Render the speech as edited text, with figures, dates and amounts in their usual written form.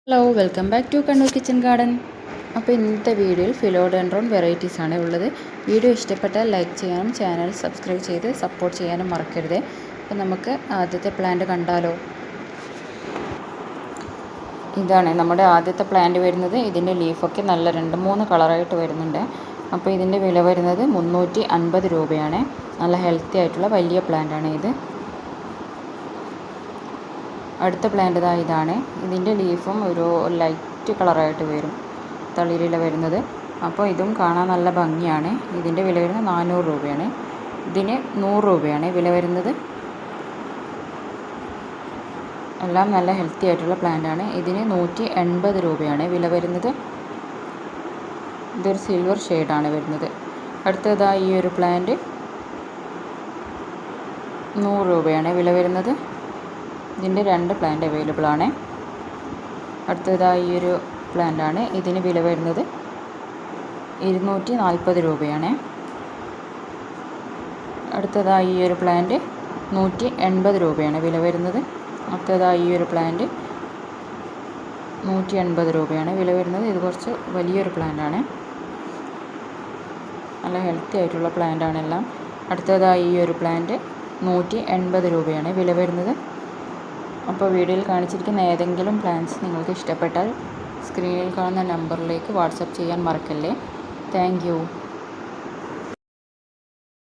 Hello welcome back to Kannur kitchen garden. അപ്പോൾ ഇന്നത്തെ വീഡിയോയിൽ ഫിലോഡെൻഡ്രോൺ വെറൈറ്റീസ് ആണ് ഉള്ളത്. വീഡിയോ ഇഷ്ടപ്പെട്ടാൽ ലൈക്ക് ചെയ്യാനും ചാനൽ സബ്സ്ക്രൈബ് ചെയ്ത് സപ്പോർട്ട് ചെയ്യാനും മറക്കരുത്. അപ്പോൾ നമുക്ക് ആദ്യത്തെ പ്ലാന്റ് കണ്ടാലോ. ഇതാണ് നമ്മുടെ ആദ്യത്തെ പ്ലാന്റ് വരുന്നത്. ഇതിൻ്റെ ലീഫൊക്കെ നല്ല 2-3 കളറായിട്ട് വരുന്നുണ്ട്. അപ്പോൾ ഇതിൻ്റെ വില വരുന്നത് 350 രൂപയാണ്. നല്ല ഹെൽത്തി ആയിട്ടുള്ള വലിയ പ്ലാന്റാണ് ഇത്. അടുത്ത പ്ലാന്റ് ഇതാണ്. ഇതിൻ്റെ ലീഫും ഒരു ലൈറ്റ് കളറായിട്ട് വരും, തളിരില വരുന്നത്. അപ്പോൾ ഇതും കാണാൻ നല്ല ഭംഗിയാണ്. ഇതിൻ്റെ വില വരുന്നത് 400 രൂപയാണ്. ഇതിന് 100 രൂപയാണ് വില വരുന്നത്. എല്ലാം നല്ല ഹെൽത്തി ആയിട്ടുള്ള പ്ലാന്റാണ്. ഇതിന് 180 രൂപയാണ് വില വരുന്നത്. ഇതൊരു സിൽവർ ഷെയ്ഡാണ് വരുന്നത്. അടുത്തതായി ഈ ഒരു പ്ലാന്റ് 100 രൂപയാണ് വില വരുന്നത്. ഇതിൻ്റെ 2 പ്ലാന്റ് അവൈലബിൾ ആണ്. അടുത്തതായി ഈ ഒരു പ്ലാന്റ് ആണ്. ഇതിന് വില വരുന്നത് 240 രൂപയാണ്. അടുത്തതായി ഈ ഒരു പ്ലാന്റ് 180 രൂപയാണ് വില വരുന്നത്. അടുത്തതായി ഈ ഒരു പ്ലാന്റ് 180 രൂപയാണ് വില വരുന്നത്. ഇത് കുറച്ച് വലിയൊരു പ്ലാന്റ് ആണ്. നല്ല ഹെൽത്തി ആയിട്ടുള്ള പ്ലാന്റ് ആണ് എല്ലാം. അടുത്തതായി ഈ ഒരു പ്ലാന്റ് 180 രൂപയാണ് വില വരുന്നത്. അപ്പോൾ വീഡിയോയിൽ കാണിച്ചിരിക്കുന്ന ഏതെങ്കിലും പ്ലാന്റ്സ് നിങ്ങൾക്ക് ഇഷ്ടപ്പെട്ടാൽ സ്ക്രീനിൽ കാണുന്ന നമ്പറിലേക്ക് വാട്സപ്പ് ചെയ്യാൻ മറക്കല്ലേ. Thank you.